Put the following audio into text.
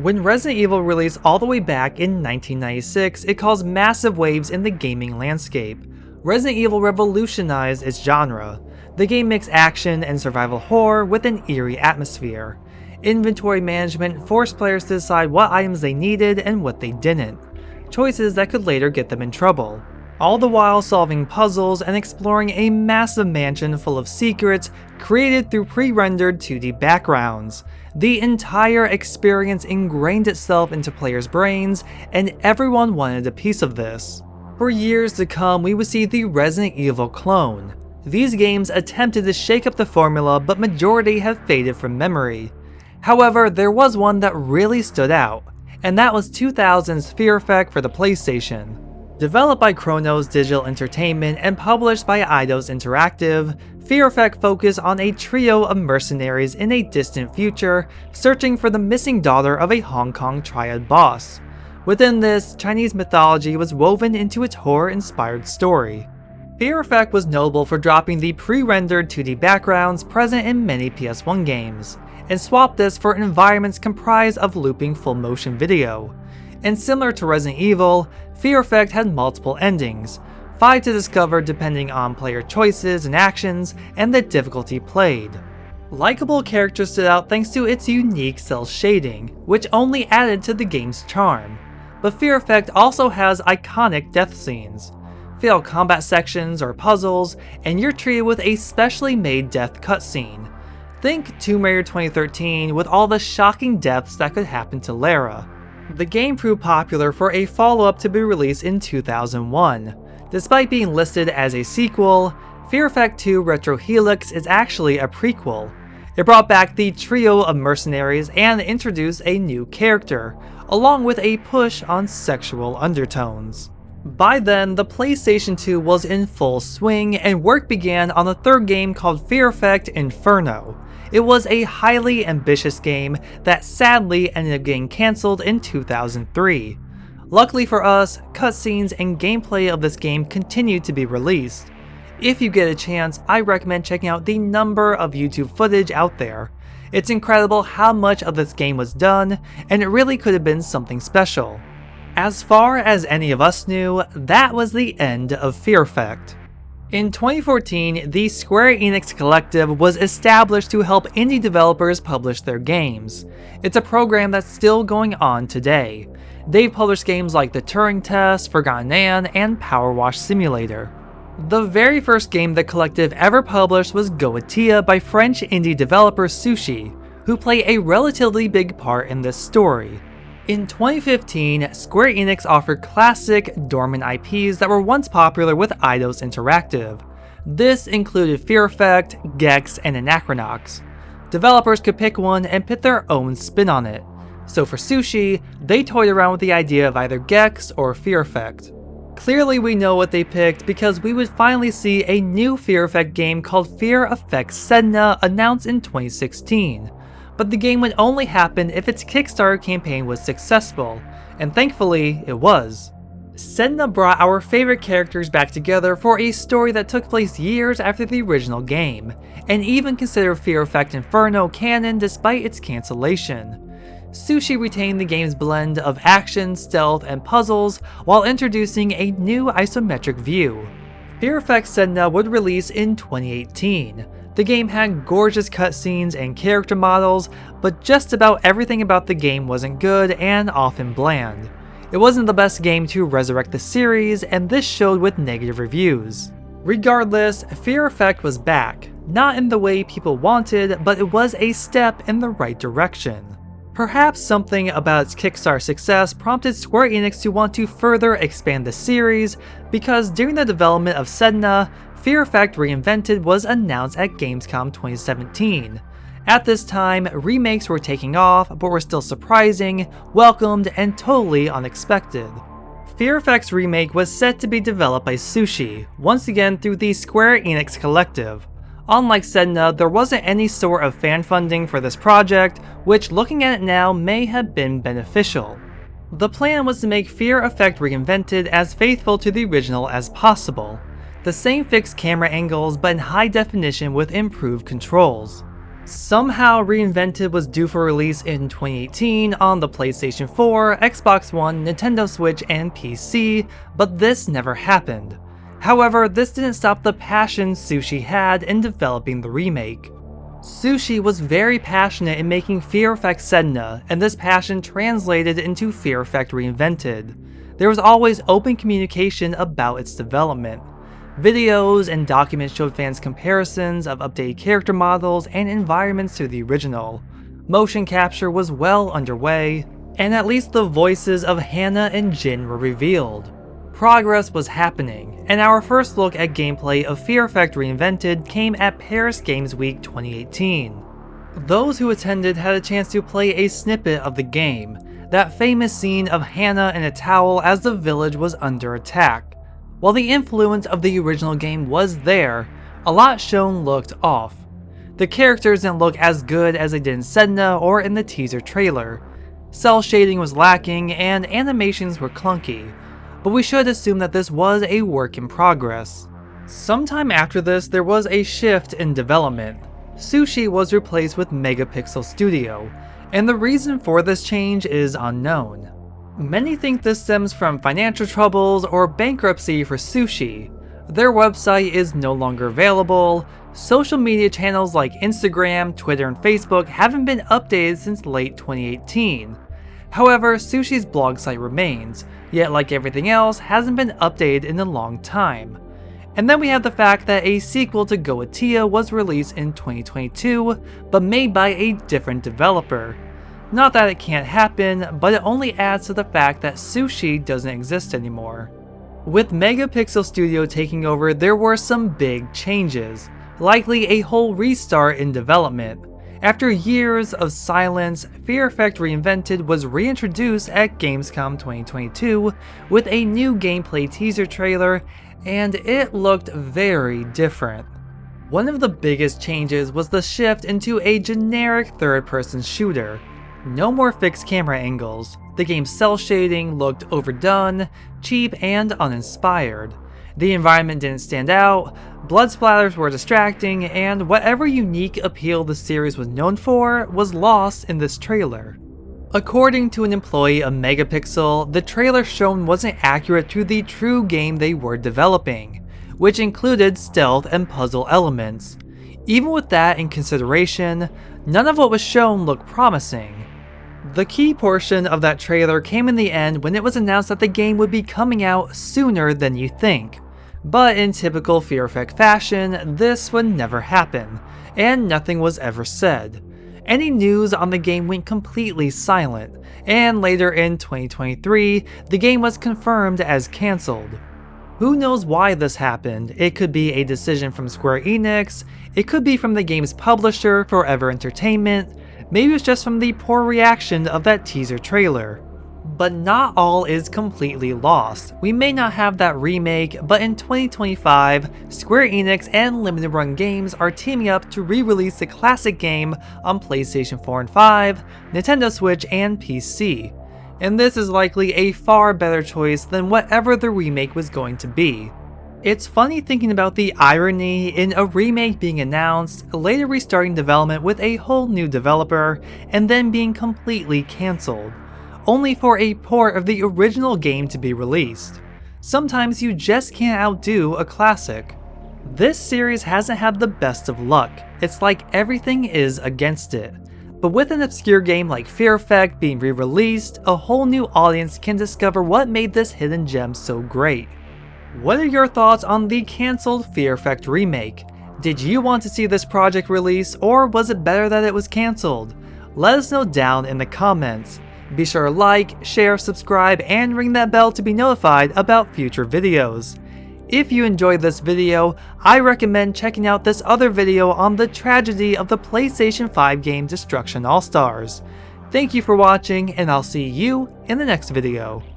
When Resident Evil released all the way back in 1996, it caused massive waves in the gaming landscape. Resident Evil revolutionized its genre. The game mixed action and survival horror with an eerie atmosphere. Inventory management forced players to decide what items they needed and what they didn't, choices that could later get them in trouble. All the while solving puzzles and exploring a massive mansion full of secrets created through pre-rendered 2D backgrounds. The entire experience ingrained itself into players' brains, and everyone wanted a piece of this. For years to come, we would see the Resident Evil clone. These games attempted to shake up the formula, but majority have faded from memory. However, there was one that really stood out, and that was 2000's Fear Effect for the PlayStation. Developed by Chronos Digital Entertainment and published by Eidos Interactive, Fear Effect focused on a trio of mercenaries in a distant future searching for the missing daughter of a Hong Kong triad boss. Within this, Chinese mythology was woven into its horror-inspired story. Fear Effect was notable for dropping the pre-rendered 2D backgrounds present in many PS1 games, and swapped this for environments comprised of looping full-motion video. And similar to Resident Evil, Fear Effect had multiple endings, 5 to discover depending on player choices and actions, and the difficulty played. Likeable characters stood out thanks to its unique cel shading, which only added to the game's charm. But Fear Effect also has iconic death scenes, fatal combat sections or puzzles, and you're treated with a specially made death cutscene. Think Tomb Raider 2013 with all the shocking deaths that could happen to Lara. The game proved popular for a follow-up to be released in 2001. Despite being listed as a sequel, Fear Effect 2 Retro Helix is actually a prequel. It brought back the trio of mercenaries and introduced a new character, along with a push on sexual undertones. By then, the PlayStation 2 was in full swing and work began on a third game called Fear Effect Inferno. It was a highly ambitious game that sadly ended up getting cancelled in 2003. Luckily for us, cutscenes and gameplay of this game continued to be released. If you get a chance, I recommend checking out the number of YouTube footage out there. It's incredible how much of this game was done, and it really could have been something special. As far as any of us knew, that was the end of Fear Effect. In 2014, the Square Enix Collective was established to help indie developers publish their games. It's a program that's still going on today. They've published games like The Turing Test, Forgotten Anne, and Power Wash Simulator. The very first game the Collective ever published was Goetia by French indie developer Sushi, who play a relatively big part in this story. In 2015, Square Enix offered classic, dormant IPs that were once popular with Eidos Interactive. This included Fear Effect, Gex, and Anachronox. Developers could pick one and put their own spin on it. So for Sushi, they toyed around with the idea of either Gex or Fear Effect. Clearly we know what they picked because we would finally see a new Fear Effect game called Fear Effect Sedna announced in 2016. But the game would only happen if its Kickstarter campaign was successful, and thankfully it was. Sedna brought our favorite characters back together for a story that took place years after the original game, and even considered Fear Effect Inferno canon despite its cancellation. Sushi retained the game's blend of action, stealth, and puzzles while introducing a new isometric view. Fear Effect Sedna would release in 2018. The game had gorgeous cutscenes and character models, but just about everything about the game wasn't good and often bland. It wasn't the best game to resurrect the series, and this showed with negative reviews. Regardless, Fear Effect was back, not in the way people wanted, but it was a step in the right direction. Perhaps something about its Kickstarter success prompted Square Enix to want to further expand the series, because during the development of Sedna, Fear Effect Reinvented was announced at Gamescom 2017. At this time, remakes were taking off, but were still surprising, welcomed, and totally unexpected. Fear Effect's remake was set to be developed by Sushi, once again through the Square Enix Collective. Unlike Sedna, there wasn't any sort of fan funding for this project, which looking at it now may have been beneficial. The plan was to make Fear Effect Reinvented as faithful to the original as possible. The same fixed camera angles but in high definition with improved controls. Somehow Reinvented was due for release in 2018 on the PlayStation 4, Xbox One, Nintendo Switch, and PC, but this never happened. However, this didn't stop the passion Sushi had in developing the remake. Sushi was very passionate in making Fear Effect Sedna, and this passion translated into Fear Effect Reinvented. There was always open communication about its development. Videos and documents showed fans comparisons of updated character models and environments to the original. Motion capture was well underway, and at least the voices of Hannah and Jin were revealed. Progress was happening, and our first look at gameplay of Fear Effect Reinvented came at Paris Games Week 2018. Those who attended had a chance to play a snippet of the game, that famous scene of Hannah in a towel as the village was under attack. While the influence of the original game was there, a lot shown looked off. The characters didn't look as good as they did in Sedna or in the teaser trailer. Cell shading was lacking and animations were clunky, but we should assume that this was a work in progress. Sometime after this, there was a shift in development. Sushi was replaced with Megapixel Studio, and the reason for this change is unknown. Many think this stems from financial troubles or bankruptcy for Sushi. Their website is no longer available, social media channels like Instagram, Twitter, and Facebook haven't been updated since late 2018. However, Sushi's blog site remains, yet like everything else, hasn't been updated in a long time. And then we have the fact that a sequel to Goatia was released in 2022, but made by a different developer. Not that it can't happen, but it only adds to the fact that Sushi doesn't exist anymore. With Megapixel Studio taking over, there were some big changes, likely a whole restart in development. After years of silence, Fear Effect Reinvented was reintroduced at Gamescom 2022 with a new gameplay teaser trailer, and it looked very different. One of the biggest changes was the shift into a generic third-person shooter. No more fixed camera angles. The game's cell shading looked overdone, cheap, and uninspired. The environment didn't stand out, blood splatters were distracting, and whatever unique appeal the series was known for was lost in this trailer. According to an employee of Megapixel, the trailer shown wasn't accurate to the true game they were developing, which included stealth and puzzle elements. Even with that in consideration, none of what was shown looked promising. The key portion of that trailer came in the end when it was announced that the game would be coming out sooner than you think. But in typical Fear Effect fashion, this would never happen, and nothing was ever said. Any news on the game went completely silent, and later in 2023, the game was confirmed as cancelled. Who knows why this happened? It could be a decision from Square Enix, it could be from the game's publisher, Forever Entertainment, maybe it's just from the poor reaction of that teaser trailer. But not all is completely lost. We may not have that remake, but in 2025, Square Enix and Limited Run Games are teaming up to re-release the classic game on PlayStation 4 and 5, Nintendo Switch, and PC. And this is likely a far better choice than whatever the remake was going to be. It's funny thinking about the irony in a remake being announced, later restarting development with a whole new developer, and then being completely cancelled, only for a port of the original game to be released. Sometimes you just can't outdo a classic. This series hasn't had the best of luck, it's like everything is against it. But with an obscure game like Fear Effect being re-released, a whole new audience can discover what made this hidden gem so great. What are your thoughts on the cancelled Fear Effect remake? Did you want to see this project release, or was it better that it was cancelled? Let us know down in the comments. Be sure to like, share, subscribe, and ring that bell to be notified about future videos. If you enjoyed this video, I recommend checking out this other video on the tragedy of the PlayStation 5 game Destruction All-Stars. Thank you for watching, and I'll see you in the next video.